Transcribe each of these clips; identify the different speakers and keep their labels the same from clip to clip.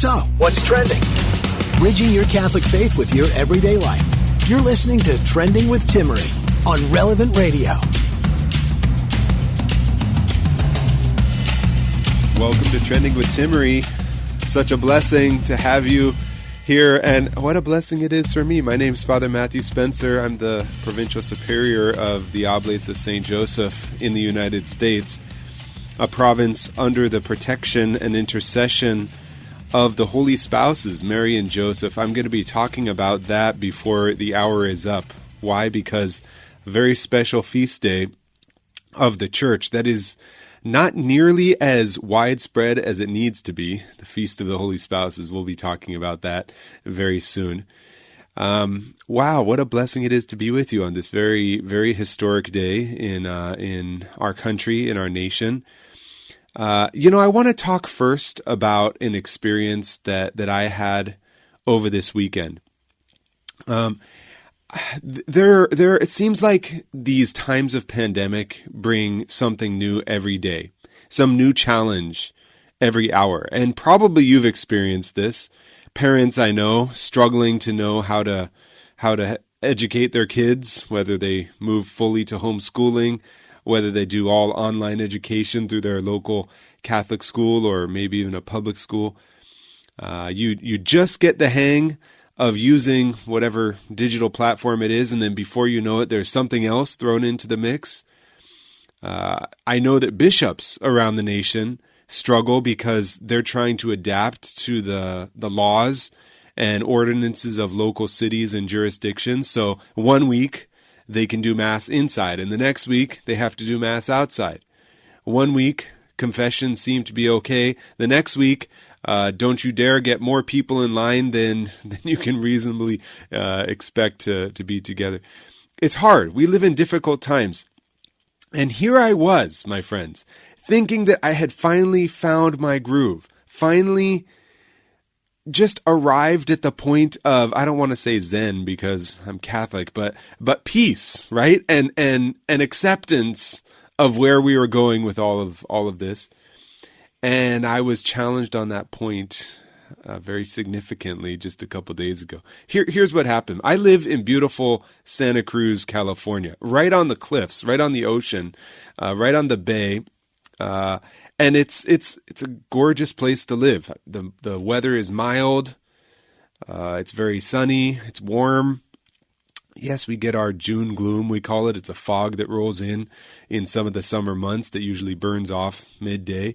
Speaker 1: So, what's trending? Bridging your Catholic faith with your everyday life. You're listening to Trending with Timmerie on Relevant Radio.
Speaker 2: Welcome to Trending with Timmerie. Such a blessing to have you here, and what a blessing it is for me. My name's Father Matthew Spencer. I'm the Provincial Superior of the Oblates of St. Joseph in the United States, a province under the protection and intercession of the Holy Spouses, Mary and Joseph. I'm going to be talking about that before the hour is up. Why? Because a very special feast day of the Church that is not nearly as widespread as it needs to be. The Feast of the Holy Spouses. We'll be talking about that very soon. Wow, what a blessing it is to be with you on this very, very historic day in our country, in our nation. I want to talk first about an experience that I had over this weekend. It seems like these times of pandemic bring something new every day, some new challenge every hour. And probably you've experienced this. Parents I know struggling to know how to educate their kids, whether they move fully to homeschooling, whether they do all online education through their local Catholic school or maybe even a public school. You just get the hang of using whatever digital platform it is, and then before you know it, there's something else thrown into the mix. I know that bishops around the nation struggle because they're trying to adapt to the laws and ordinances of local cities and jurisdictions. So one week they can do Mass inside, and the next week they have to do Mass outside. One week confessions seem to be okay. The next week, don't you dare get more people in line than you can reasonably expect to be together. It's hard. We live in difficult times. And here I was, my friends, thinking that I had finally found my groove, finally just arrived at the point of, I don't want to say Zen because I'm Catholic, but peace, right? And acceptance of where we were going with all of this. And I was challenged on that point very significantly just a couple days ago. Here's what happened. I live in beautiful Santa Cruz, California, right on the cliffs, right on the ocean, right on the bay. And it's a gorgeous place to live. The weather is mild. It's very sunny. It's warm. Yes, we get our June gloom, we call it. It's a fog that rolls in some of the summer months that usually burns off midday.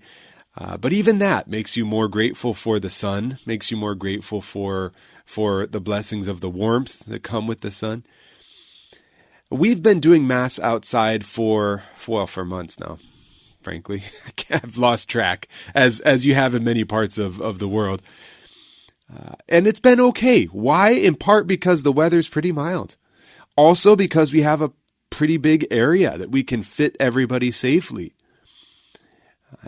Speaker 2: But even that makes you more grateful for the sun, makes you more grateful for the blessings of the warmth that come with the sun. We've been doing Mass outside for months now, frankly. I've lost track, as you have in many parts of the world. And it's been okay. Why? In part because the weather's pretty mild. Also because we have a pretty big area that we can fit everybody safely.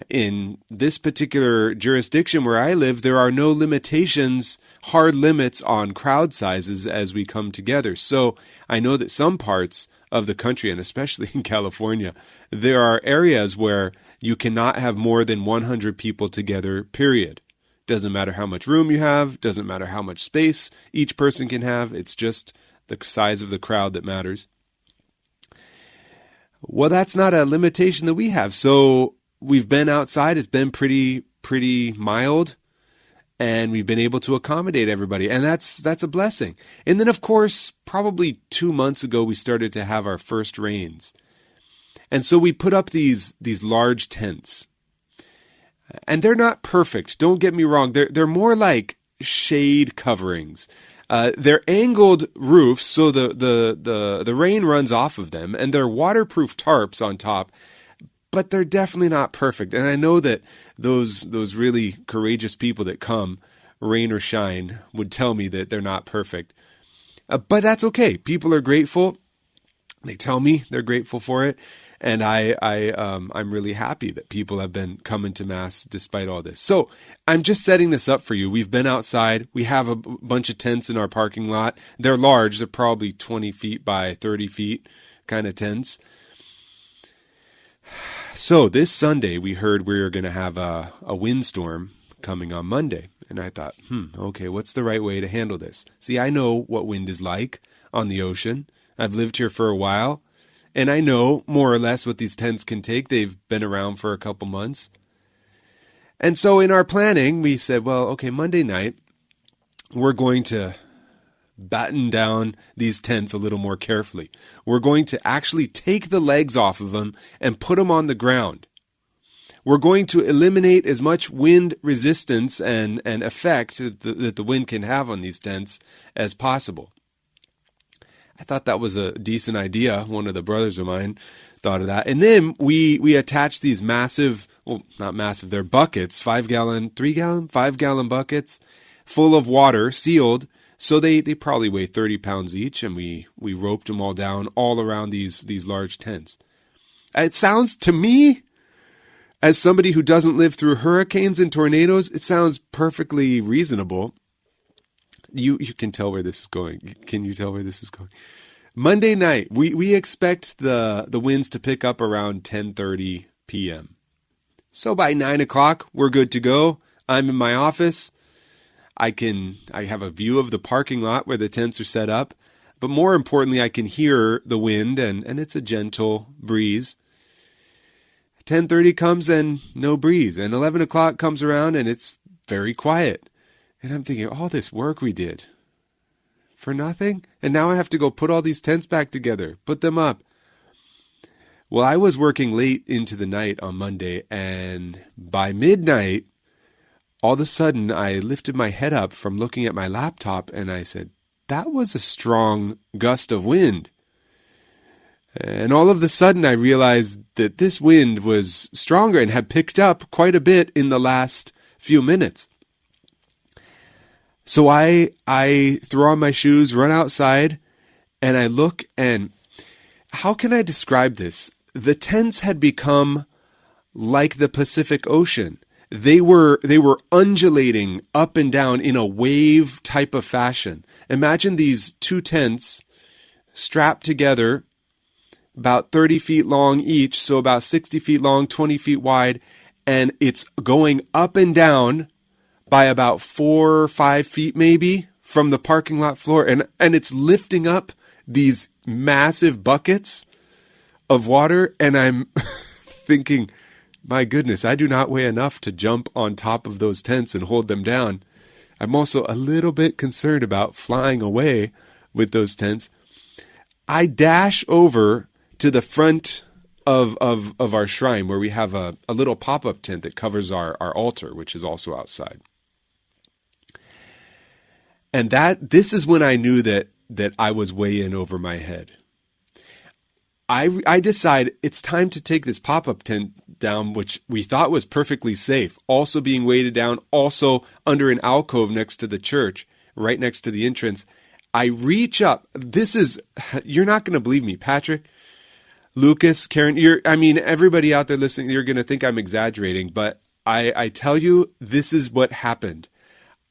Speaker 2: In this particular jurisdiction where I live, there are no limitations, hard limits on crowd sizes as we come together. So I know that some parts of the country, and especially in California, there are areas where you cannot have more than 100 people together, period. Doesn't matter how much room you have, doesn't matter how much space each person can have, it's just the size of the crowd that matters. Well, that's not a limitation that we have. So we've been outside. It's been pretty mild, and we've been able to accommodate everybody, and that's a blessing. And then, of course, probably 2 months ago, we started to have our first rains, and so we put up these large tents, and they're not perfect. Don't get me wrong; they're more like shade coverings. They're angled roofs, so the rain runs off of them, and they're waterproof tarps on top. But they're definitely not perfect. And I know that those really courageous people that come, rain or shine, would tell me that they're not perfect. But that's okay. People are grateful. They tell me they're grateful for it. And I'm really happy that people have been coming to Mass despite all this. So I'm just setting this up for you. We've been outside. We have a bunch of tents in our parking lot. They're large. They're probably 20 feet by 30 feet kind of tents. So this Sunday, we heard we were going to have a windstorm coming on Monday. And I thought, okay, what's the right way to handle this? See, I know what wind is like on the ocean. I've lived here for a while, and I know more or less what these tents can take. They've been around for a couple months. And so in our planning, we said, well, okay, Monday night, we're going to batten down these tents a little more carefully. We're going to actually take the legs off of them and put them on the ground. We're going to eliminate as much wind resistance and effect that the wind can have on these tents as possible. I thought that was a decent idea. One of the brothers of mine thought of that. And then we attached these massive, well, not massive, they're buckets, 5-gallon, 3-gallon, 5-gallon buckets full of water, sealed. So they probably weigh 30 pounds each, and we roped them all down all around these large tents. It sounds to me, as somebody who doesn't live through hurricanes and tornadoes, it sounds perfectly reasonable. You can tell where this is going. Can you tell where this is going? Monday night, we expect the winds to pick up around 10:30 p.m. So by 9 o'clock, we're good to go. I'm in my office. I have a view of the parking lot where the tents are set up. But more importantly, I can hear the wind, and it's a gentle breeze. 10:30 comes and no breeze. And 11 o'clock comes around and it's very quiet. And I'm thinking, all this work we did for nothing? And now I have to go put all these tents back together, put them up. Well, I was working late into the night on Monday, and by midnight, all of a sudden I lifted my head up from looking at my laptop and I said, that was a strong gust of wind. And all of a sudden I realized that this wind was stronger and had picked up quite a bit in the last few minutes. So I throw on my shoes, run outside, and I look, and how can I describe this? The tents had become like the Pacific Ocean. They were undulating up and down in a wave type of fashion. Imagine these two tents strapped together, about 30 feet long each, so about 60 feet long, 20 feet wide, and it's going up and down by about 4 or 5 feet maybe from the parking lot floor, and it's lifting up these massive buckets of water, and I'm thinking, my goodness, I do not weigh enough to jump on top of those tents and hold them down. I'm also a little bit concerned about flying away with those tents. I dash over to the front of our shrine where we have a little pop-up tent that covers our altar, which is also outside. And this is when I knew that I was way in over my head. I decide it's time to take this pop-up tent down, which we thought was perfectly safe, also being weighted down, also under an alcove next to the church, right next to the entrance. I reach up. You're not going to believe me, Patrick, Lucas, Karen, everybody out there listening, you're going to think I'm exaggerating, but I tell you, this is what happened.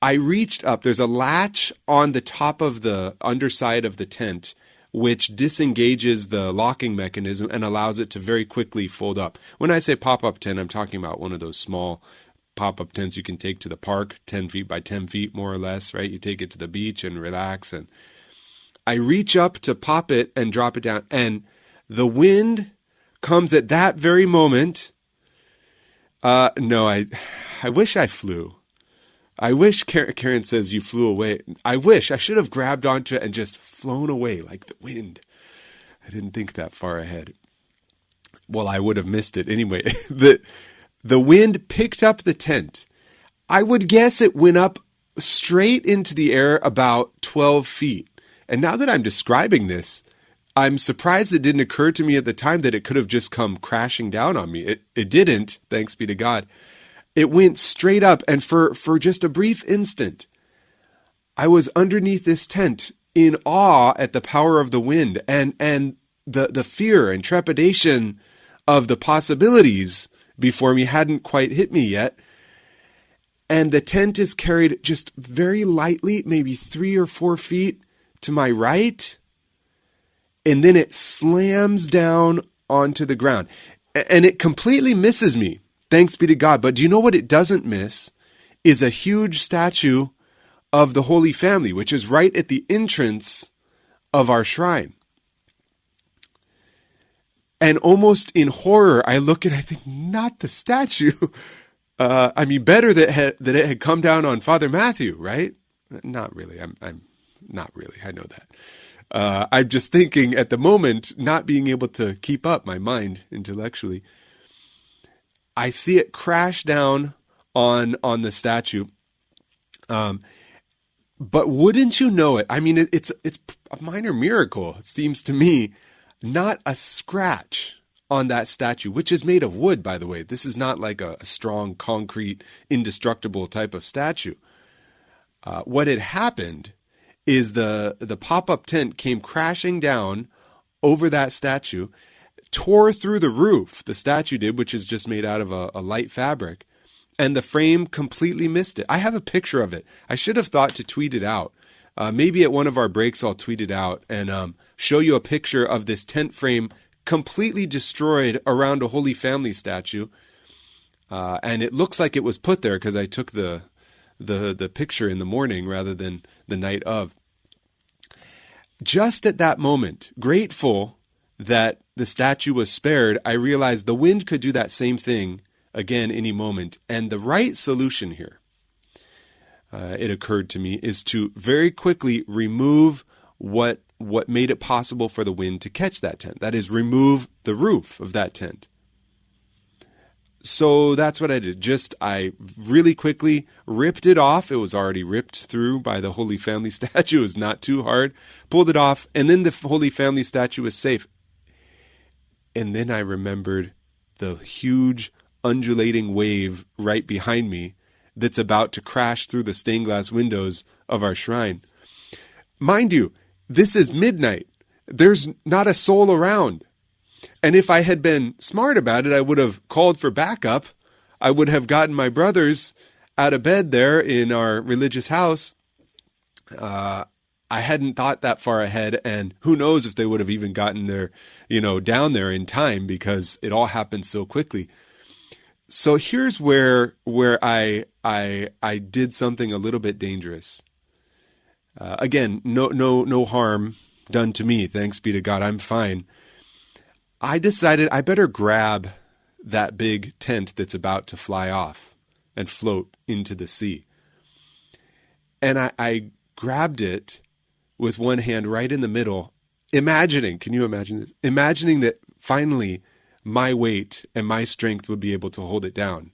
Speaker 2: I reached up. There's a latch on the top of the underside of the tent, which disengages the locking mechanism and allows it to very quickly fold up. When I say pop-up tent, I'm talking about one of those small pop-up tents you can take to the park, 10 feet by 10 feet, more or less, right? You take it to the beach and relax. And I reach up to pop it and drop it down, and the wind comes at that very moment. No, I wish I flew. I wish, Karen says, you flew away. I wish. I should have grabbed onto it and just flown away like the wind. I didn't think that far ahead. Well, I would have missed it anyway. The wind picked up the tent. I would guess it went up straight into the air about 12 feet. And now that I'm describing this, I'm surprised it didn't occur to me at the time that it could have just come crashing down on me. It didn't, thanks be to God. It went straight up, and for just a brief instant, I was underneath this tent in awe at the power of the wind and the fear and trepidation of the possibilities before me hadn't quite hit me yet. And the tent is carried just very lightly, maybe 3 or 4 feet to my right, and then it slams down onto the ground. And it completely misses me. Thanks be to God. But do you know what it doesn't miss? is a huge statue of the Holy Family, which is right at the entrance of our shrine. And almost in horror, I look and I think, not the statue. Better that it had come down on Father Matthew, right? Not really. I'm not really. I know that. I'm just thinking at the moment, not being able to keep up my mind intellectually. I see it crash down on the statue. But wouldn't you know it? I mean, it's a minor miracle, it seems to me. Not a scratch on that statue, which is made of wood, by the way. This is not like a strong, concrete, indestructible type of statue. What had happened is the pop-up tent came crashing down over that statue, tore through the roof, the statue did, which is just made out of a light fabric, and the frame completely missed it. I have a picture of it. I should have thought to tweet it out. Maybe at one of our breaks I'll tweet it out and show you a picture of this tent frame completely destroyed around a Holy Family statue. And it looks like it was put there because I took the picture in the morning rather than the night of. Just at that moment, grateful that the statue was spared, I realized the wind could do that same thing again any moment. And the right solution here, it occurred to me, is to very quickly remove what made it possible for the wind to catch that tent. That is, remove the roof of that tent. So that's what I did. I really quickly ripped it off. It was already ripped through by the Holy Family statue. It was not too hard. Pulled it off, and then the Holy Family statue was safe. And then I remembered the huge undulating wave right behind me that's about to crash through the stained glass windows of our shrine. Mind you, this is midnight. There's not a soul around. And if I had been smart about it, I would have called for backup. I would have gotten my brothers out of bed there in our religious house. I hadn't thought that far ahead, and who knows if they would have even gotten there, down there in time, because it all happened so quickly. So here's where I did something a little bit dangerous. Again, no harm done to me. Thanks be to God, I'm fine. I decided I better grab that big tent that's about to fly off and float into the sea. And I grabbed it with one hand right in the middle, imagining, can you imagine this? Imagining that finally my weight and my strength would be able to hold it down.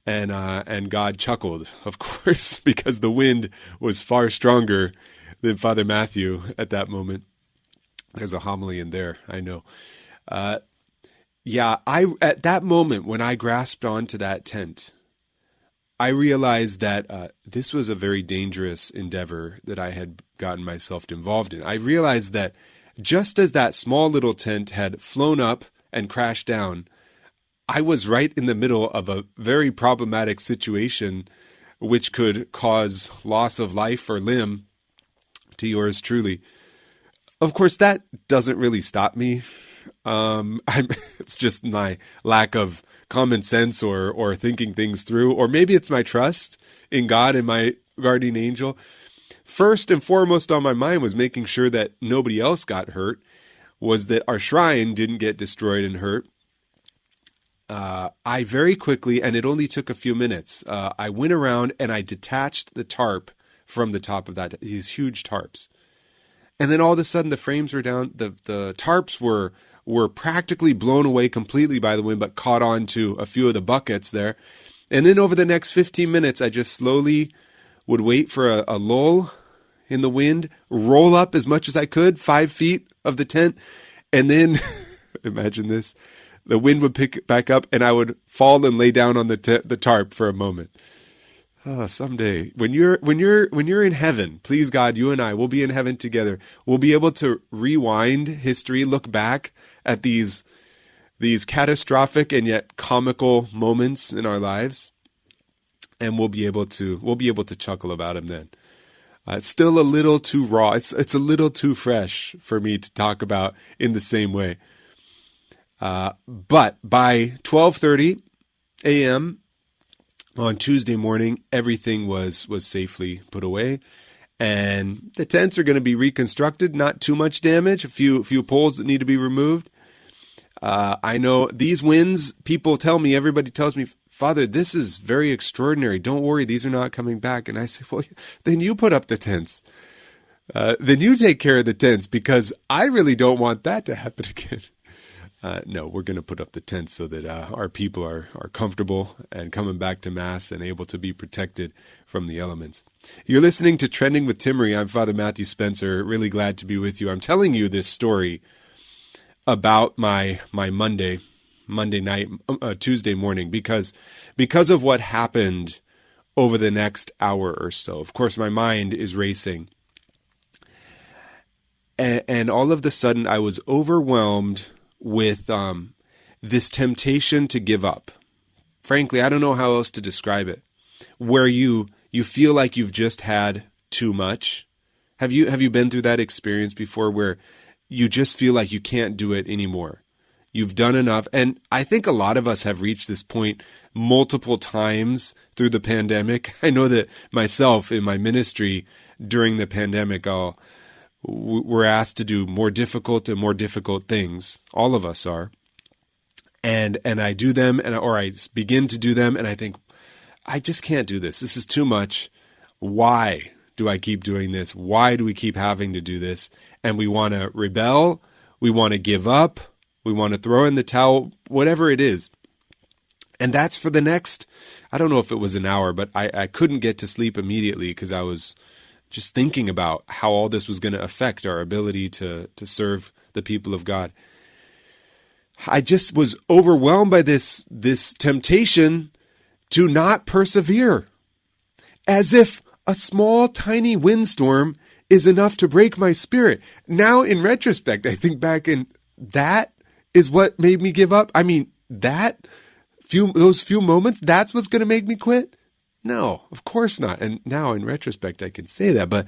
Speaker 2: And God chuckled, of course, because the wind was far stronger than Father Matthew at that moment. There's a homily in there, I know. At that moment when I grasped onto that tent, I realized that this was a very dangerous endeavor that I had gotten myself involved in. I realized that just as that small little tent had flown up and crashed down, I was right in the middle of a very problematic situation which could cause loss of life or limb to yours truly. Of course, that doesn't really stop me. It's just my lack of common sense or thinking things through, or maybe it's my trust in God and my guardian angel. First and foremost on my mind was making sure that nobody else got hurt, was that our shrine didn't get destroyed and hurt. I very quickly, and it only took a few minutes, I went around and I detached the tarp from the top of these huge tarps. And then all of a sudden the frames were down. The tarps were practically blown away completely by the wind, but caught on to a few of the buckets there. And then over the next 15 minutes, I just slowly would wait for a lull in the wind, roll up as much as I could, 5 feet of the tent. And then, imagine this, the wind would pick back up and I would fall and lay down on the tarp for a moment. Oh, someday, when you're in heaven, please God, you and I will be in heaven together. We'll be able to rewind history, look back at these catastrophic and yet comical moments in our lives, and we'll be able to chuckle about them then. It's still a little too raw. It's a little too fresh for me to talk about in the same way. But by 12:30 a.m. On Tuesday morning, everything was safely put away, and the tents are going to be reconstructed. Not too much damage. A few poles that need to be removed. I know these winds. People tell me. Everybody tells me, Father, this is very extraordinary. Don't worry, these are not coming back. And I say, well, then you put up the tents. Then you take care of the tents, because I really don't want that to happen again. No, we're going to put up the tents so that our people are comfortable and coming back to Mass and able to be protected from the elements. You're listening to Trending with Timmerie. I'm Father Matthew Spencer. Really glad to be with you. I'm telling you this story about my Monday night, Tuesday morning, because of what happened over the next hour or so. Of course, my mind is racing. And all of a sudden, I was overwhelmed with this temptation to give up. Frankly, I don't know how else to describe it. Where you feel like you've just had too much. Have you been through that experience before, where you just feel like you can't do it anymore? You've done enough. And I think a lot of us have reached this point multiple times through the pandemic. I know that myself in my ministry during the pandemic, we're asked to do more difficult and more difficult things. All of us are. And I do them, or I begin to do them, and I think, I just can't do this. This is too much. Why do I keep doing this? Why do we keep having to do this? And we want to rebel. We want to give up. We want to throw in the towel, whatever it is. And that's for the next, I don't know if it was an hour, but I couldn't get to sleep immediately, because I was just thinking about how all this was going to affect our ability to serve the people of God. I just was overwhelmed by this temptation to not persevere, as if a small, tiny windstorm is enough to break my spirit. Now, in retrospect, I think back, and that is what made me give up. I mean, those few moments, that's what's going to make me quit? No, of course not. And now in retrospect, I can say that. But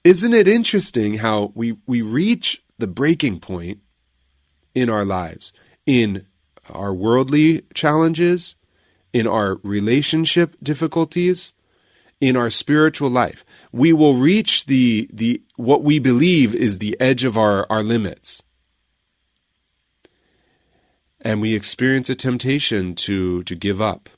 Speaker 2: isn't it interesting how we reach the breaking point in our lives, in our worldly challenges, in our relationship difficulties, in our spiritual life? We will reach the what we believe is the edge of our limits. And we experience a temptation to give up.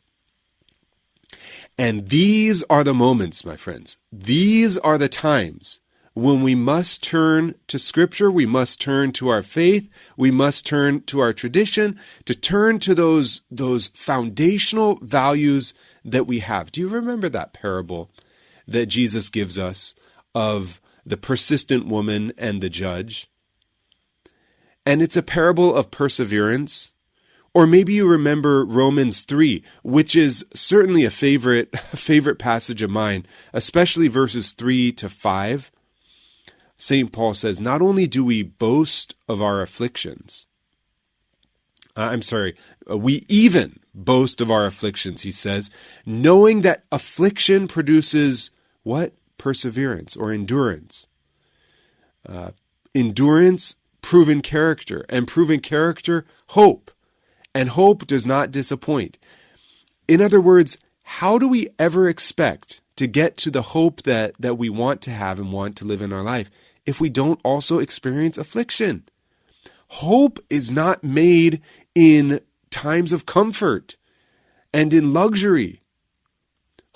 Speaker 2: And these are the moments, my friends. These are the times when we must turn to Scripture, we must turn to our faith, we must turn to our tradition, to turn to those foundational values that we have. Do you remember that parable that Jesus gives us of the persistent woman and the judge? And it's a parable of perseverance. Or maybe you remember Romans 3, which is certainly a favorite passage of mine, especially verses 3 to 5. St. Paul says, not only do we boast of our afflictions, we even boast of our afflictions, he says, knowing that affliction produces what? Perseverance or endurance. Endurance, proven character, and proven character, hope. And hope does not disappoint. In other words, how do we ever expect to get to the hope that we want to have and want to live in our life if we don't also experience affliction? Hope is not made in times of comfort and in luxury.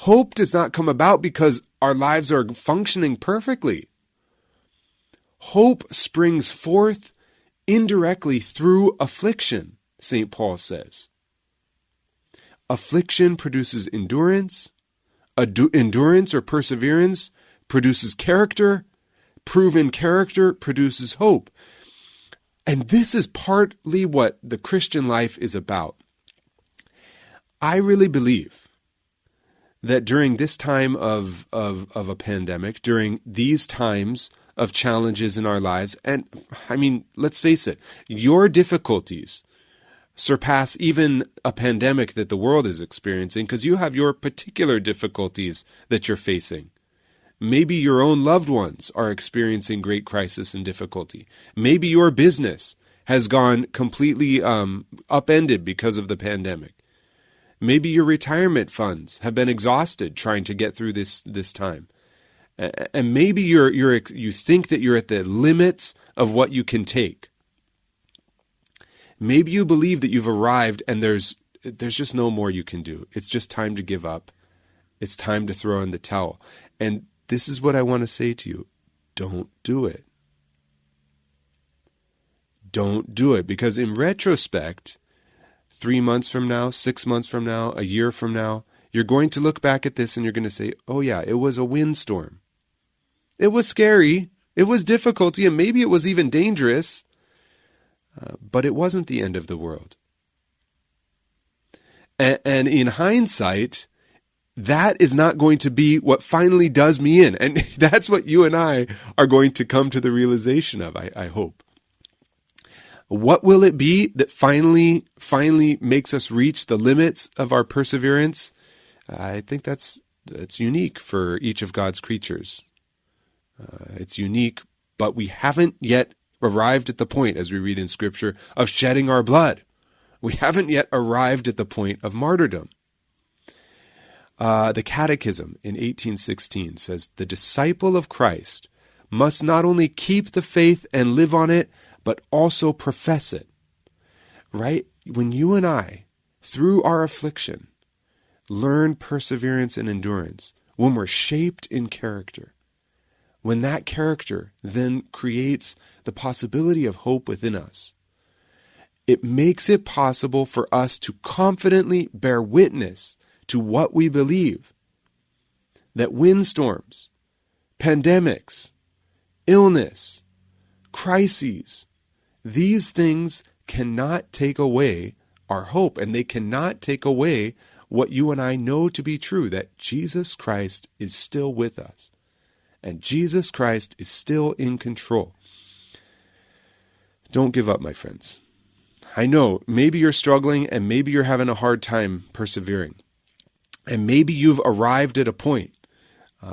Speaker 2: Hope does not come about because our lives are functioning perfectly. Hope springs forth indirectly through affliction, St. Paul says. Affliction produces endurance. Endurance or perseverance produces character. Proven character produces hope. And this is partly what the Christian life is about. I really believe that during this time of a pandemic, during these times of challenges in our lives, and I mean, let's face it, your difficulties surpass even a pandemic that the world is experiencing, because you have your particular difficulties that you're facing. Maybe your own loved ones are experiencing great crisis and difficulty. Maybe your business has gone completely upended because of the pandemic. Maybe your retirement funds have been exhausted trying to get through this time. And maybe you think that you're at the limits of what you can take. Maybe you believe that you've arrived and there's just no more you can do. It's just time to give up. It's time to throw in the towel. And this is what I want to say to you. Don't do it. Don't do it. Because in retrospect, 3 months from now, 6 months from now, a year from now, you're going to look back at this and you're going to say, oh yeah, it was a windstorm. It was scary. It was difficulty, and maybe it was even dangerous. But it wasn't the end of the world. And in hindsight, that is not going to be what finally does me in. And that's what you and I are going to come to the realization of, I hope. What will it be that finally makes us reach the limits of our perseverance? I think that's unique for each of God's creatures. It's unique, but we haven't yet arrived at the point, as we read in Scripture, of shedding our blood. We haven't yet arrived at the point of martyrdom. The Catechism in 1816 says, the disciple of Christ must not only keep the faith and live on it, but also profess it. Right? When you and I, through our affliction, learn perseverance and endurance, when we're shaped in character, when that character then creates the possibility of hope within us, it makes it possible for us to confidently bear witness to what we believe. That windstorms, pandemics, illness, crises, these things cannot take away our hope, and they cannot take away what you and I know to be true, that Jesus Christ is still with us. And Jesus Christ is still in control. Don't give up, my friends. I know maybe you're struggling and maybe you're having a hard time persevering. And maybe you've arrived at a point,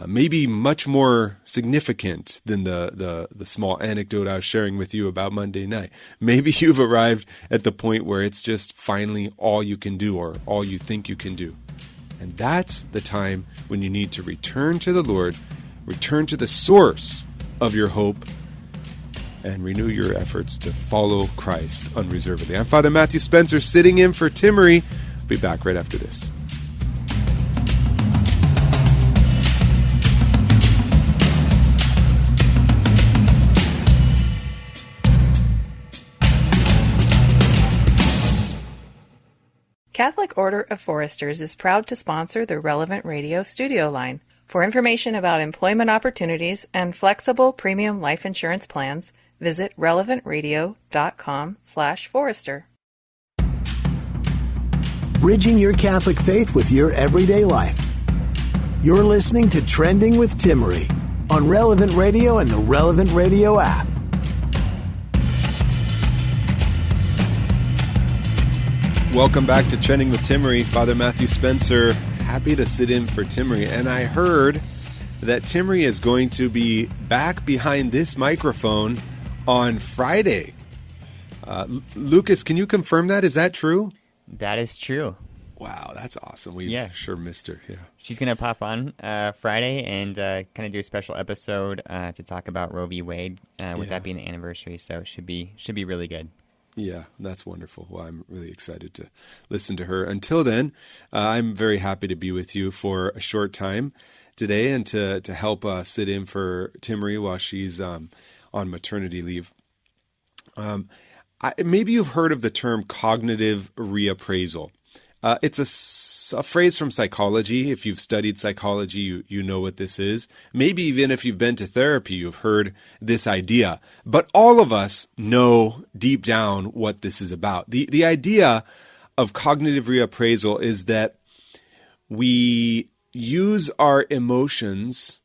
Speaker 2: maybe much more significant than the small anecdote I was sharing with you about Monday night. Maybe you've arrived at the point where it's just finally all you can do or all you think you can do. And that's the time when you need to return to the Lord, return to the source of your hope, and renew your efforts to follow Christ unreservedly. I'm Father Matthew Spencer, sitting in for Timmerie. I'll be back right after this.
Speaker 3: Catholic Order of Foresters is proud to sponsor the Relevant Radio studio line. For information about employment opportunities and flexible premium life insurance plans, visit relevantradio.com/forester.
Speaker 1: Bridging your Catholic faith with your everyday life. You're listening to Trending with Timmerie on Relevant Radio and the Relevant Radio app.
Speaker 2: Welcome back to Trending with Timmerie. Father Matthew Spencer, happy to sit in for Timmerie. And I heard that Timmerie is going to be back behind this microphone on Friday. Lucas, can you confirm that? Is that true?
Speaker 4: That is true.
Speaker 2: Wow, that's awesome. We sure missed her. Yeah,
Speaker 4: she's going to pop on Friday and kind of do a special episode to talk about Roe v. Wade, with that being the anniversary. So it should be really good.
Speaker 2: Yeah, that's wonderful. Well, I'm really excited to listen to her. Until then, I'm very happy to be with you for a short time today and to help sit in for Timmerie while she's on maternity leave. Maybe you've heard of the term cognitive reappraisal. It's a phrase from psychology. If you've studied psychology, you know what this is. Maybe even if you've been to therapy, you've heard this idea. But all of us know deep down what this is about. The idea of cognitive reappraisal is that we use our emotions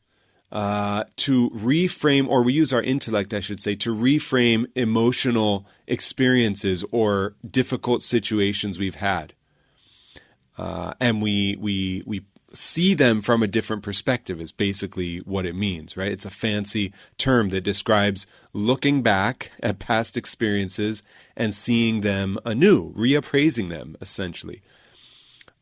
Speaker 2: to reframe, or we use our intellect, I should say, to reframe emotional experiences or difficult situations we've had. And we see them from a different perspective is basically what it means, right? It's a fancy term that describes looking back at past experiences and seeing them anew, reappraising them, essentially.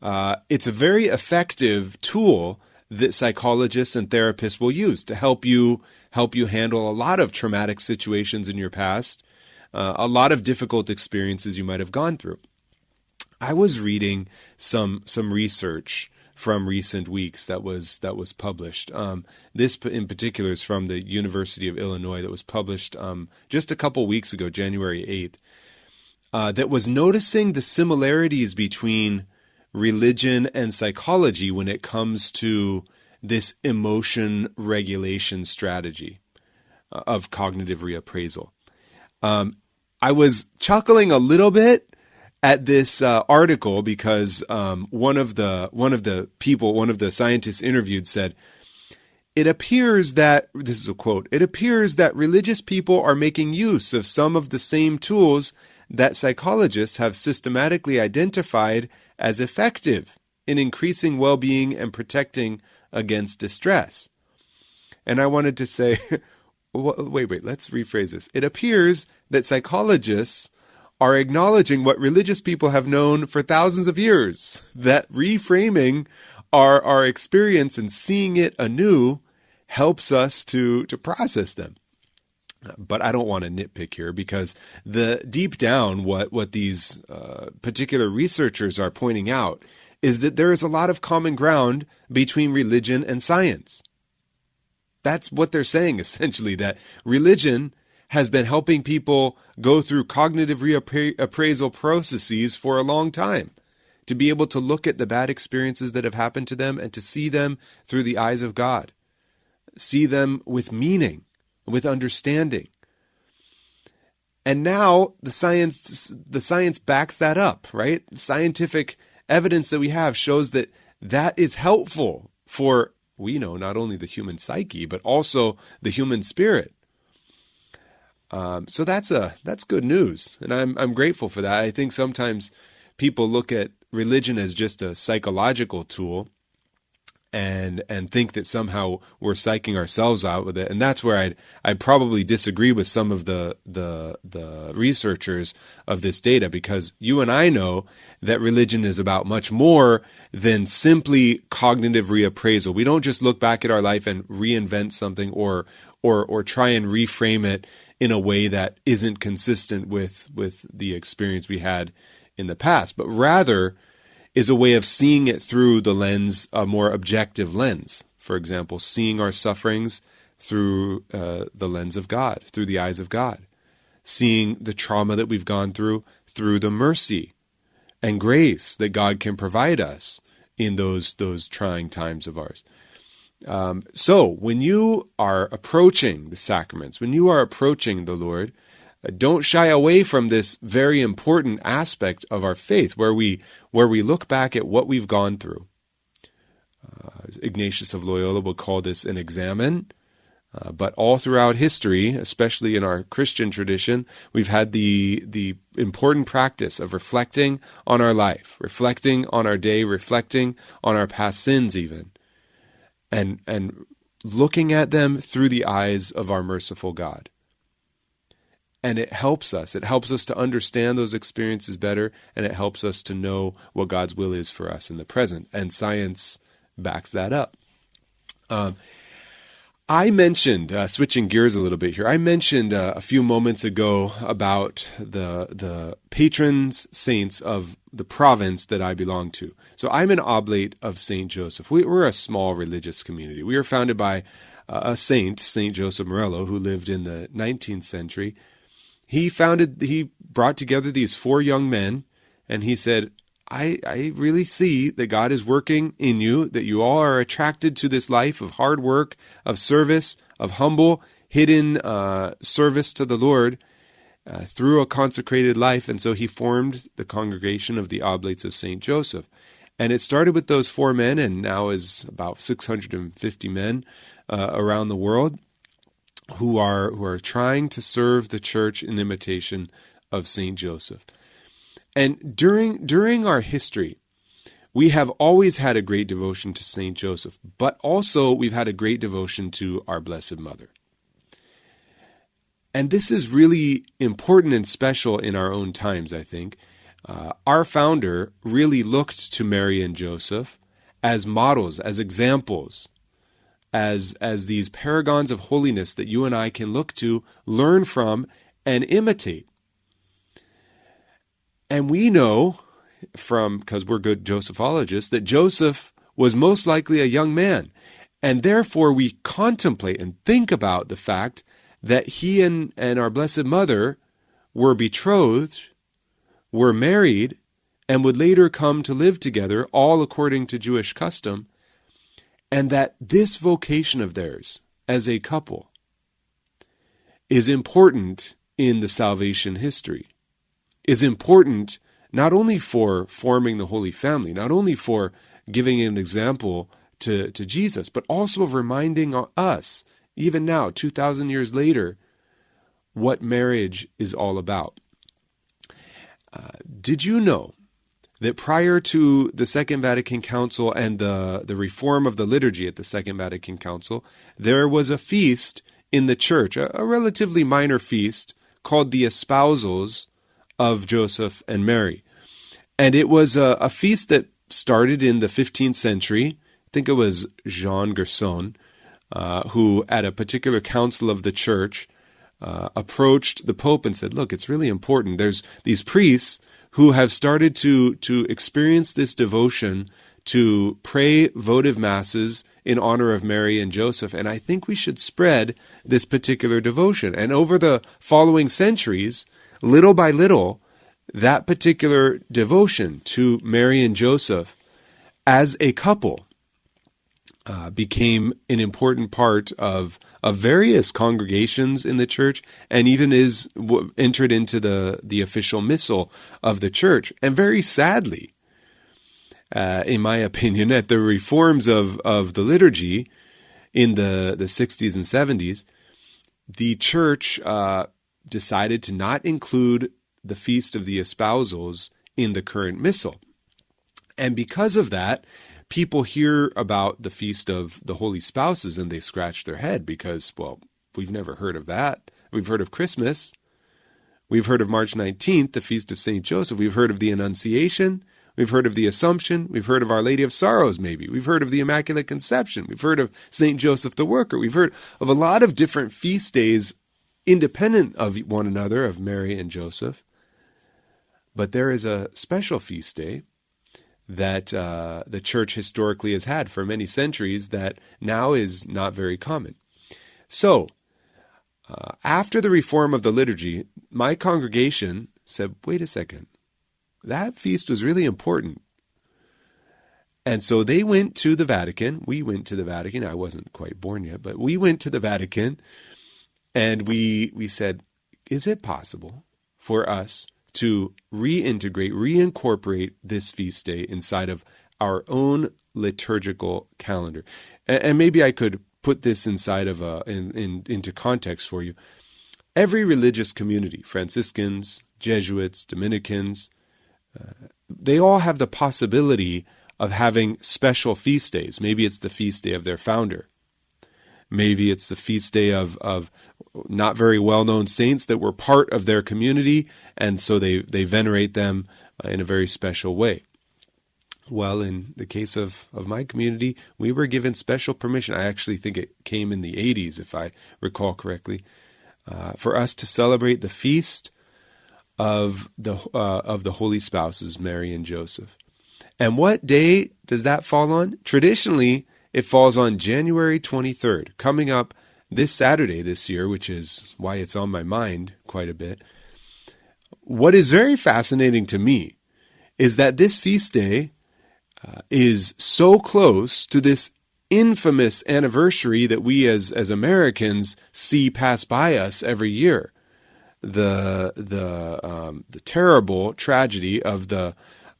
Speaker 2: It's a very effective tool that psychologists and therapists will use to help you handle a lot of traumatic situations in your past, a lot of difficult experiences you might have gone through. I was reading some research from recent weeks that was published. This in particular is from the University of Illinois, that was published just a couple weeks ago, January 8th, that was noticing the similarities between religion and psychology when it comes to this emotion regulation strategy of cognitive reappraisal. I was chuckling a little bit at this article because one of the scientists interviewed said, "It appears that," this is a quote, "it appears that religious people are making use of some of the same tools that psychologists have systematically identified as effective in increasing well-being and protecting against distress." And I wanted to say, wait, let's rephrase this. It appears that psychologists are acknowledging what religious people have known for thousands of years, that reframing our experience and seeing it anew helps us to process them. But I don't want to nitpick here, because deep down what these particular researchers are pointing out is that there is a lot of common ground between religion and science. That's what they're saying, essentially, that religion has been helping people go through cognitive reappraisal processes for a long time, to be able to look at the bad experiences that have happened to them and to see them through the eyes of God, see them with meaning, with understanding. And now the science backs that up, right? Scientific evidence that we have shows that that is helpful for, we know, not only the human psyche, but also the human spirit. So that's good news, and I'm grateful for that. I think sometimes people look at religion as just a psychological tool, and think that somehow we're psyching ourselves out with it, and that's where I'd probably disagree with some of the researchers of this data, because you and I know that religion is about much more than simply cognitive reappraisal. We don't just look back at our life and reinvent something or try and reframe it in a way that isn't consistent with the experience we had in the past, but rather is a way of seeing it through the lens, a more objective lens. For example, seeing our sufferings through the lens of God, through the eyes of God, seeing the trauma that we've gone through the mercy and grace that God can provide us in those trying times of ours. So when you are approaching the sacraments, when you are approaching the Lord, don't shy away from this very important aspect of our faith, where we look back at what we've gone through. Ignatius of Loyola would call this an examen, but all throughout history, especially in our Christian tradition, we've had the important practice of reflecting on our life, reflecting on our day, reflecting on our past sins even, and looking at them through the eyes of our merciful God. And it helps us. It helps us to understand those experiences better, and it helps us to know what God's will is for us in the present. And science backs that up. I mentioned, switching gears a little bit here, I mentioned a few moments ago about the patron saints of the province that I belong to. So I'm an oblate of St. Joseph. We're a small religious community. We were founded by a saint, St. Joseph Morello, who lived in the 19th century. He brought together these 4 young men, and he said, I really see that God is working in you, that you all are attracted to this life of hard work, of service, of humble, hidden service to the Lord through a consecrated life. And so he formed the congregation of the Oblates of St. Joseph. And it started with those 4 men, and now is about 650 men around the world who are trying to serve the church in imitation of St. Joseph. And during our history, we have always had a great devotion to St. Joseph, but also we've had a great devotion to our Blessed Mother. And this is really important and special in our own times, I think. Our founder really looked to Mary and Joseph as models, as examples, as these paragons of holiness that you and I can look to, learn from, and imitate. And we know because we're good Josephologists, that Joseph was most likely a young man. And therefore we contemplate and think about the fact that he and our Blessed Mother were betrothed, were married, and would later come to live together, all according to Jewish custom, and that this vocation of theirs as a couple is important in the salvation history, is important not only for forming the Holy Family, not only for giving an example to Jesus, but also of reminding us, even now, 2,000 years later, what marriage is all about. Did you know that prior to the Second Vatican Council and the reform of the liturgy at the Second Vatican Council, there was a feast in the church, a relatively minor feast, called the Espousals of Joseph and Mary. And it was a feast that started in the 15th century. I think it was Jean Gerson, who at a particular council of the church approached the Pope and said, look, it's really important. There's these priests who have started to experience this devotion to pray votive masses in honor of Mary and Joseph, and I think we should spread this particular devotion. And over the following centuries, little by little, that particular devotion to Mary and Joseph as a couple became an important part of various congregations in the church, and even is entered into the official missal of the church. And very sadly, in my opinion, at the reforms of the liturgy in the 60s and 70s, the church decided to not include the Feast of the Espousals in the current missal. And because of that, people hear about the Feast of the Holy Spouses and they scratch their head because, well, we've never heard of that. We've heard of Christmas. We've heard of March 19th, the Feast of St. Joseph. We've heard of the Annunciation. We've heard of the Assumption. We've heard of Our Lady of Sorrows, maybe. We've heard of the Immaculate Conception. We've heard of St. Joseph the Worker. We've heard of a lot of different feast days independent of one another, of Mary and Joseph. But there is a special feast day that the church historically has had for many centuries that now is not very common. So, after the reform of the liturgy, my congregation said, wait a second, that feast was really important. And so they went to the Vatican. We went to the Vatican. I wasn't quite born yet, but we went to the Vatican and we said, is it possible for us to reincorporate this feast day inside of our own liturgical calendar? And maybe I could put this inside of into context for you. Every religious community, Franciscans, Jesuits, Dominicans, they all have the possibility of having special feast days. Maybe it's the feast day of their founder. Maybe it's the feast day of not very well-known saints that were part of their community, and so they venerate them in a very special way. Well, in the case of my community, we were given special permission. I actually think it came in the 80s, if I recall correctly, for us to celebrate the feast of the Holy Spouses, Mary and Joseph. And what day does that fall on? Traditionally, it falls on January 23rd, coming up this Saturday this year, which is why it's on my mind quite a bit. What is very fascinating to me is that this feast day is so close to this infamous anniversary that we as Americans see pass by us every year. The terrible tragedy of the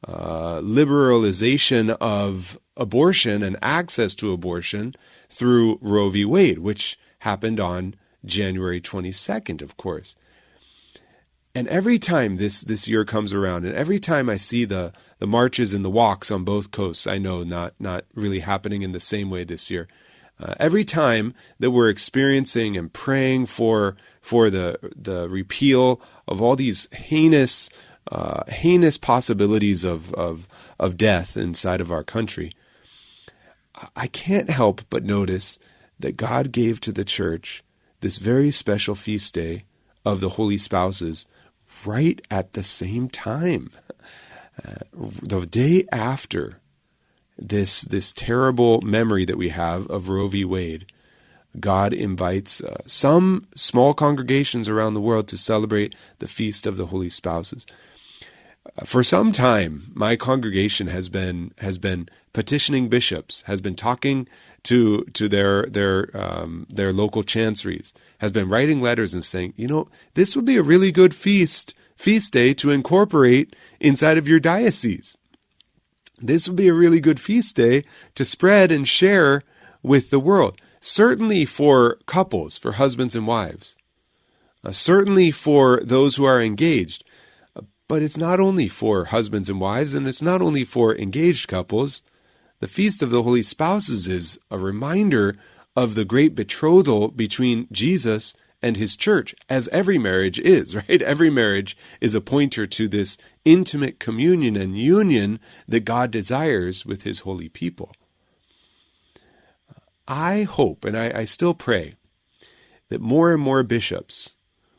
Speaker 2: liberalization of abortion and access to abortion through Roe v. Wade, which happened on January 22nd, of course. And every time this year comes around, and every time I see the marches and the walks on both coasts, I know not really happening in the same way this year. Every time that we're experiencing and praying for the repeal of all these heinous heinous possibilities of death inside of our country, I can't help but notice that God gave to the church this very special feast day of the Holy Spouses right at the same time. The day after this terrible memory that we have of Roe v. Wade, God invites some small congregations around the world to celebrate the Feast of the Holy Spouses. For some time, my congregation has been petitioning bishops, has been talking to their local chanceries, has been writing letters and saying, this would be a really good feast day to incorporate inside of your diocese. This would be a really good feast day to spread and share with the world. Certainly for couples, for husbands and wives. Certainly for those who are engaged. But it's not only for husbands and wives, and it's not only for engaged couples. The Feast of the Holy Spouses is a reminder of the great betrothal between Jesus and his church, as every marriage is, right? Every marriage is a pointer to this intimate communion and union that God desires with his holy people. I hope, and I still pray, that more and more bishops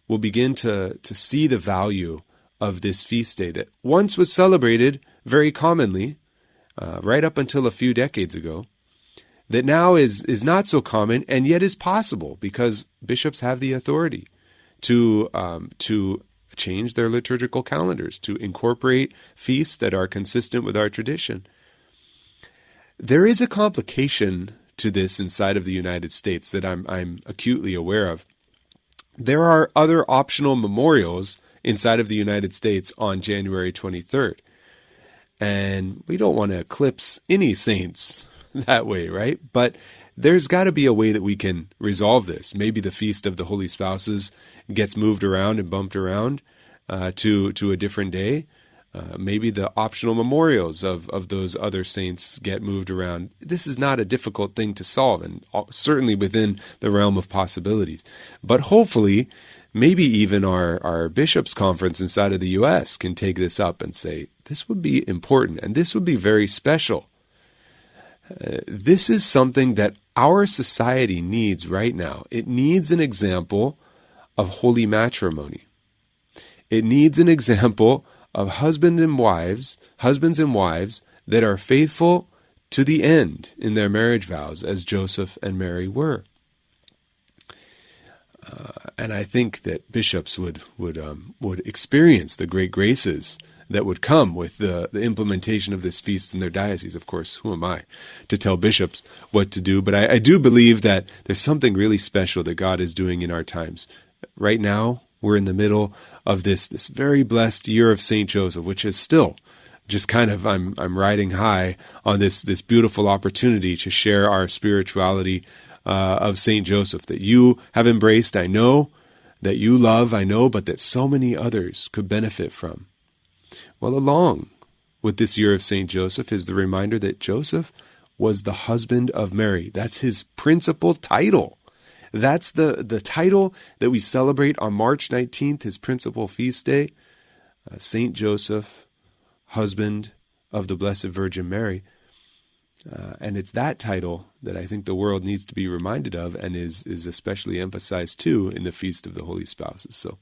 Speaker 2: will begin to see the value of this feast day that once was celebrated very commonly, right up until a few decades ago, that now is not so common and yet is possible because bishops have the authority to change their liturgical calendars, to incorporate feasts that are consistent with our tradition. There is a complication to this inside of the United States that I'm acutely aware of. There are other optional memorials inside of the United States on January 23rd. And we don't want to eclipse any saints that way, right? But there's got to be a way that we can resolve this. Maybe the Feast of the Holy Spouses gets moved around and bumped around to a different day. Maybe the optional memorials of those other saints get moved around. This is not a difficult thing to solve, and certainly within the realm of possibilities. But hopefully, maybe even our bishops' conference inside of the U.S. can take this up and say, this would be important, and this would be very special. This is something that our society needs right now. It needs an example of holy matrimony. It needs an example of husbands and wives that are faithful to the end in their marriage vows, as Joseph and Mary were. And I think that bishops would experience the great graces that would come with the implementation of this feast in their diocese. Of course, who am I to tell bishops what to do? But I do believe that there's something really special that God is doing in our times. Right now, we're in the middle of this very blessed year of St. Joseph, which is still just kind of, I'm riding high on this beautiful opportunity to share our spirituality of St. Joseph that you have embraced, I know, that you love, I know, but that so many others could benefit from. Well, along with this year of St. Joseph is the reminder that Joseph was the husband of Mary. That's his principal title. That's the title that we celebrate on March 19th, his principal feast day. St. Joseph, husband of the Blessed Virgin Mary. And it's that title that I think the world needs to be reminded of and is especially emphasized too in the Feast of the Holy Spouses. So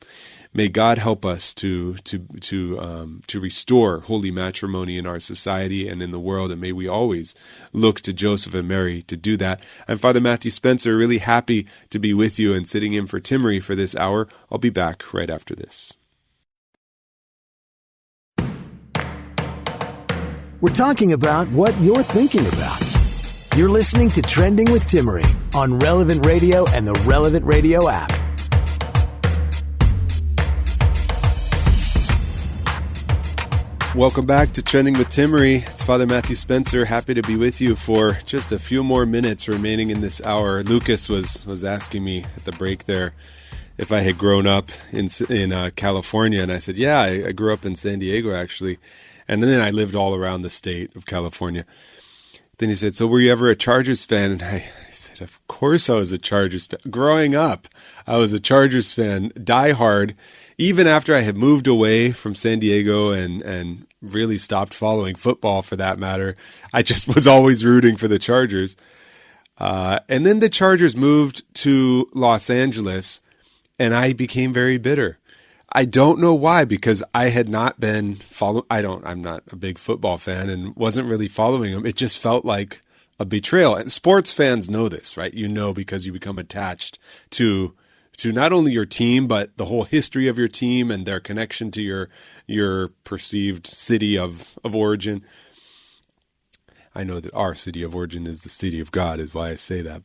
Speaker 2: may God help us to restore holy matrimony in our society and in the world, and may we always look to Joseph and Mary to do that. I'm Father Matthew Spencer, really happy to be with you and sitting in for Timmerie for this hour. I'll be back right after this.
Speaker 1: We're talking about what you're thinking about. You're listening to Trending with Timmerie on Relevant Radio and the Relevant Radio app.
Speaker 2: Welcome back to Trending with Timmerie. It's Father Matthew Spencer. Happy to be with you for just a few more minutes remaining in this hour. Lucas was asking me at the break there if I had grown up in California, and I said, yeah, I grew up in San Diego, actually. And then I lived all around the state of California. Then he said, so were you ever a Chargers fan? And I said, Of course I was a Chargers fan. Growing up, I was a Chargers fan, die hard, even after I had moved away from San Diego and really stopped following football for that matter. I just was always rooting for the Chargers. And then the Chargers moved to Los Angeles, and I became very bitter. I don't know why, because I had not been I'm not a big football fan and wasn't really following them. It just felt like a betrayal. And sports fans know this, right? You know, because you become attached to not only your team, but the whole history of your team and their connection to your perceived city of origin. I know that our city of origin is the city of God, is why I say that.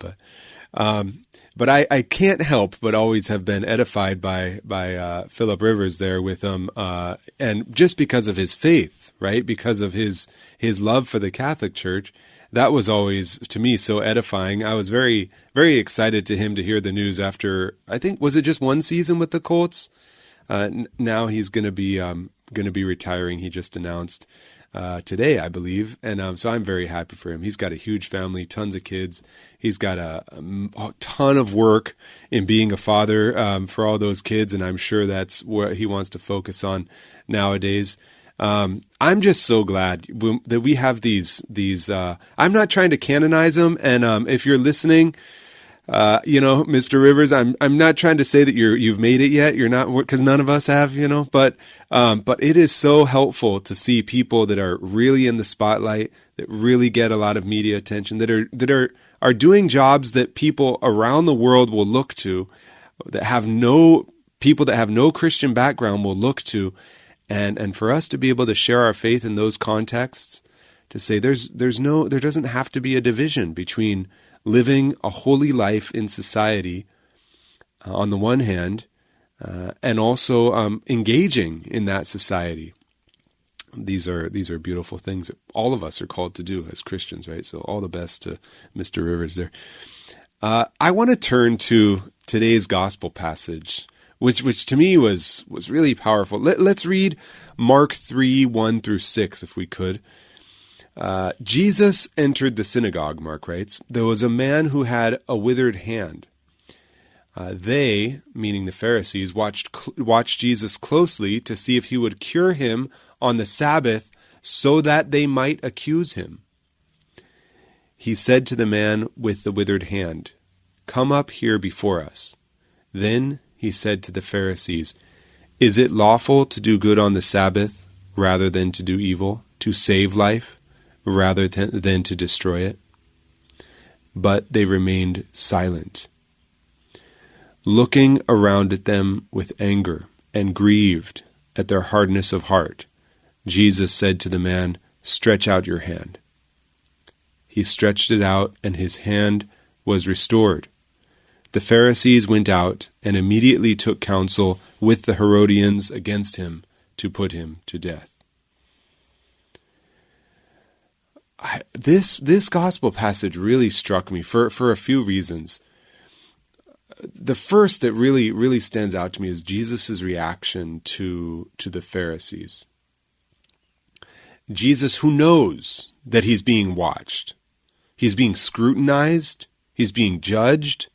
Speaker 2: But I can't help but always have been edified by Philip Rivers there with him, and just because of his faith, right? Because of his love for the Catholic Church, that was always to me so edifying. I was very, very excited to hear the news after, I think, was it just one season with the Colts? Now he's going to be retiring. He just announced today, I believe. And so I'm very happy for him. He's got a huge family, tons of kids. He's got a ton of work in being a father for all those kids, and I'm sure that's what he wants to focus on nowadays. I'm just so glad that we have these. I'm not trying to canonize them, and if you're listening, Mr. Rivers, I'm not trying to say that you've made it yet. You're not, because none of us have, but it is so helpful to see people that are really in the spotlight, that really get a lot of media attention, that are doing jobs that people around the world will look to, that have no Christian background will look to, and for us to be able to share our faith in those contexts, to say there doesn't have to be a division between living a holy life in society on the one hand, and also engaging in that society. These are beautiful things that all of us are called to do as Christians, right? So all the best to Mr. Rivers there. I want to turn to today's gospel passage, which to me was really powerful. Let's read Mark 3:1-6, if we could. Jesus entered the synagogue, Mark writes. There was a man who had a withered hand. They, meaning the Pharisees, watched Jesus closely to see if he would cure him on the Sabbath so that they might accuse him. He said to the man with the withered hand, "Come up here before us." Then he said to the Pharisees, "Is it lawful to do good on the Sabbath rather than to do evil, to save life rather than to destroy it?" But they remained silent, looking around at them with anger and grieved at their hardness of heart. Jesus said to the man, "Stretch out your hand." He stretched it out, and his hand was restored. The Pharisees went out and immediately took counsel with the Herodians against him to put him to death. This gospel passage really struck me for a few reasons. The first that really stands out to me is Jesus' reaction to the Pharisees. Jesus, who knows that he's being watched, he's being scrutinized, he's being judged,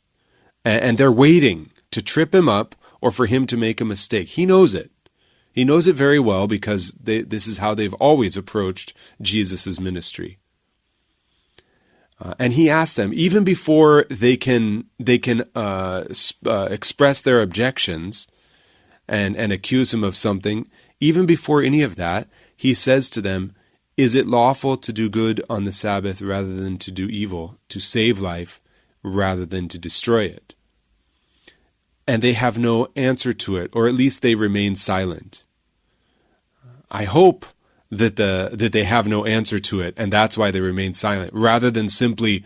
Speaker 2: and they're waiting to trip him up or for him to make a mistake. He knows it. He knows it very well because this is how they've always approached Jesus' ministry. And he asked them, even before they can express their objections and accuse him of something, even before any of that, he says to them, "Is it lawful to do good on the Sabbath rather than to do evil, to save life rather than to destroy it?" And they have no answer to it, or at least they remain silent. I hope that they have no answer to it, and that's why they remain silent, rather than simply,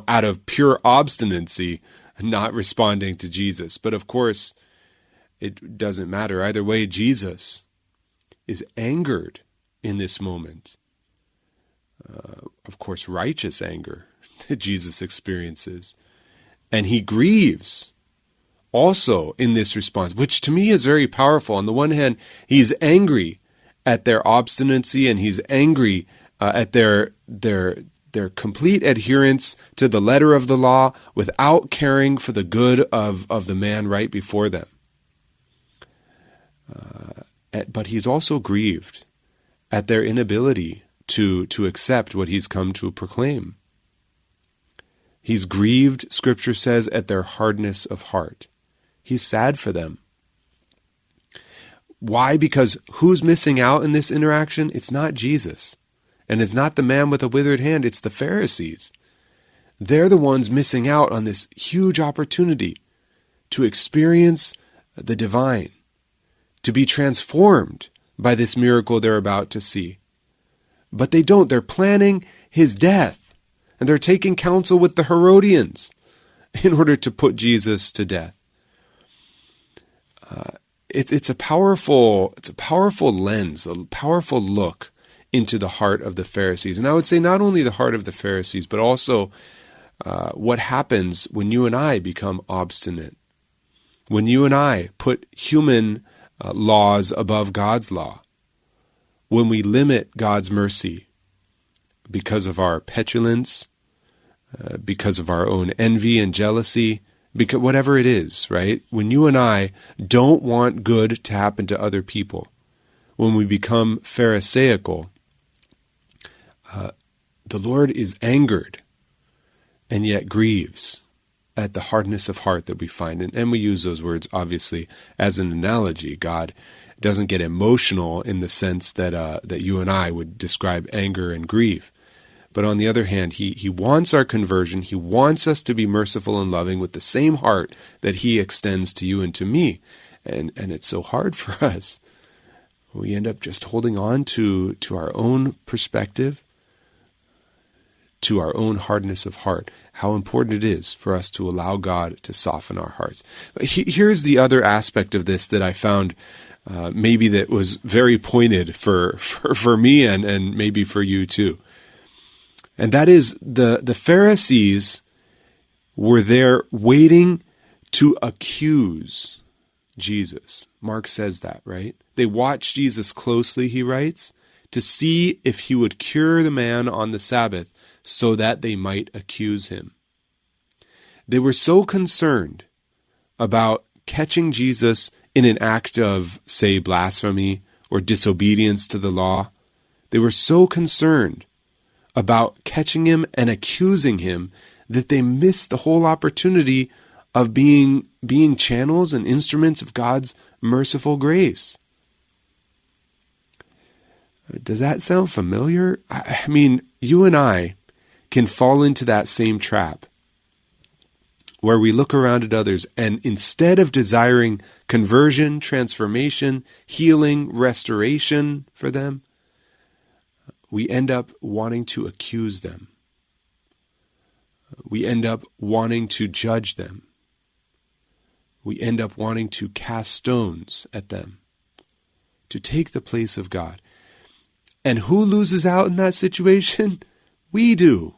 Speaker 2: out of pure obstinacy, not responding to Jesus. But of course, it doesn't matter. Either way, Jesus is angered in this moment. Of course, righteous anger that Jesus experiences. And he grieves also in this response, which to me is very powerful. On the one hand, he's angry at their obstinacy, and he's angry at their their complete adherence to the letter of the law without caring for the good of the man right before them. But he's also grieved at their inability to accept what he's come to proclaim. He's grieved, Scripture says, at their hardness of heart. He's sad for them. Why? Because who's missing out in this interaction? It's not Jesus. And it's not the man with a withered hand, it's the Pharisees. They're the ones missing out on this huge opportunity to experience the divine, to be transformed by this miracle they're about to see. But they don't. They're planning his death, and they're taking counsel with the Herodians in order to put Jesus to death. It's a powerful lens, a powerful look into the heart of the Pharisees. And I would say not only the heart of the Pharisees, but also what happens when you and I become obstinate, when you and I put human laws above God's law, when we limit God's mercy because of our petulance, because of our own envy and jealousy, because whatever it is, right? When you and I don't want good to happen to other people, when we become Pharisaical, the Lord is angered and yet grieves at the hardness of heart that we find. And we use those words, obviously, as an analogy. God doesn't get emotional in the sense that you and I would describe anger and grief. But on the other hand, he wants our conversion. He wants us to be merciful and loving with the same heart that he extends to you and to me. And it's so hard for us. We end up just holding on to our own perspective, to our own hardness of heart. How important it is for us to allow God to soften our hearts. But here's the other aspect of this that I found maybe that was very pointed for me and maybe for you too. And that is the Pharisees were there waiting to accuse Jesus. Mark says that, right? They watched Jesus closely, he writes, to see if he would cure the man on the Sabbath so that they might accuse him. They were so concerned about catching Jesus in an act of, say, blasphemy or disobedience to the law. They were so concerned about catching him and accusing him that they missed the whole opportunity of being channels and instruments of God's merciful grace. Does that sound familiar? I mean, you and I can fall into that same trap where we look around at others and instead of desiring conversion, transformation, healing, restoration for them, we end up wanting to accuse them. We end up wanting to judge them. We end up wanting to cast stones at them, to take the place of God. And who loses out in that situation? We do.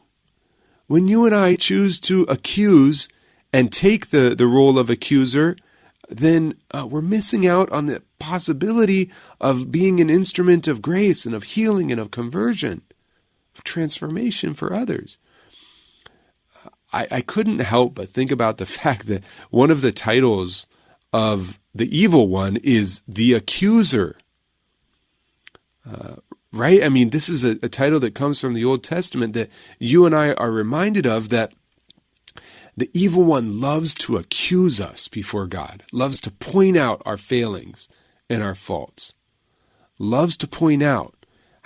Speaker 2: When you and I choose to accuse and take the role of accuser, then we're missing out on the possibility of being an instrument of grace and of healing and of conversion, of transformation for others. I couldn't help but think about the fact that one of the titles of the evil one is the Accuser. Right? I mean, this is a title that comes from the Old Testament that you and I are reminded of, that the evil one loves to accuse us before God, loves to point out our failings and our faults, loves to point out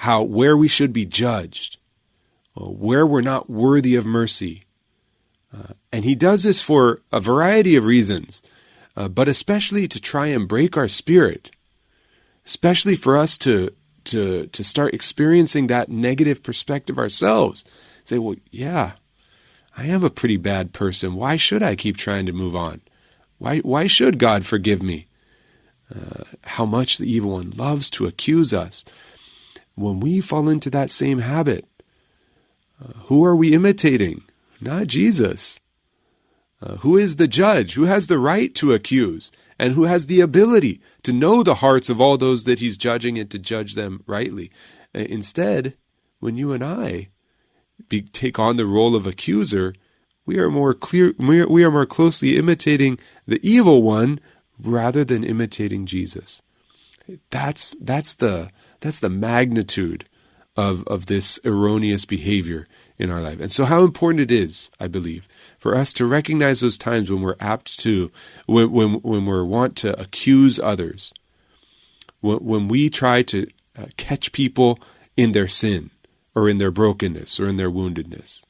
Speaker 2: where we should be judged, where we're not worthy of mercy. And he does this for a variety of reasons, but especially to try and break our spirit, especially for us to start experiencing that negative perspective ourselves. Say, well, yeah, I am a pretty bad person. Why should I keep trying to move on? Why should God forgive me? How much the evil one loves to accuse us. When we fall into that same habit, who are we imitating? Not Jesus. Who is the judge? Who has the right to accuse? And who has the ability to know the hearts of all those that he's judging and to judge them rightly? Instead, when you and I take on the role of accuser, we are more closely imitating the evil one rather than imitating Jesus. That's the magnitude of this erroneous behavior in our life. And so how important it is, I believe, for us to recognize those times when we're apt to, when we want to accuse others, when we try to catch people in their sin or in their brokenness or in their woundedness.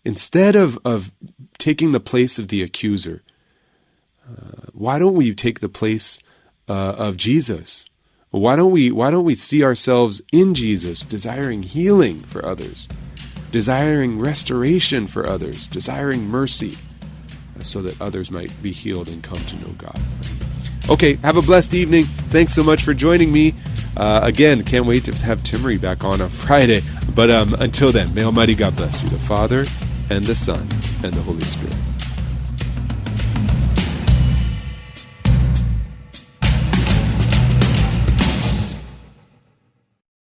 Speaker 2: Instead of taking the place of the accuser, why don't we take the place of Jesus? Why don't we see ourselves in Jesus, desiring healing for others, desiring restoration for others, desiring mercy, so that others might be healed and come to know God. Okay, have a blessed evening. Thanks so much for joining me. Again, can't wait to have Timmerie back on Friday. But until then, may Almighty God bless you, the Father, and the Son, and the Holy Spirit.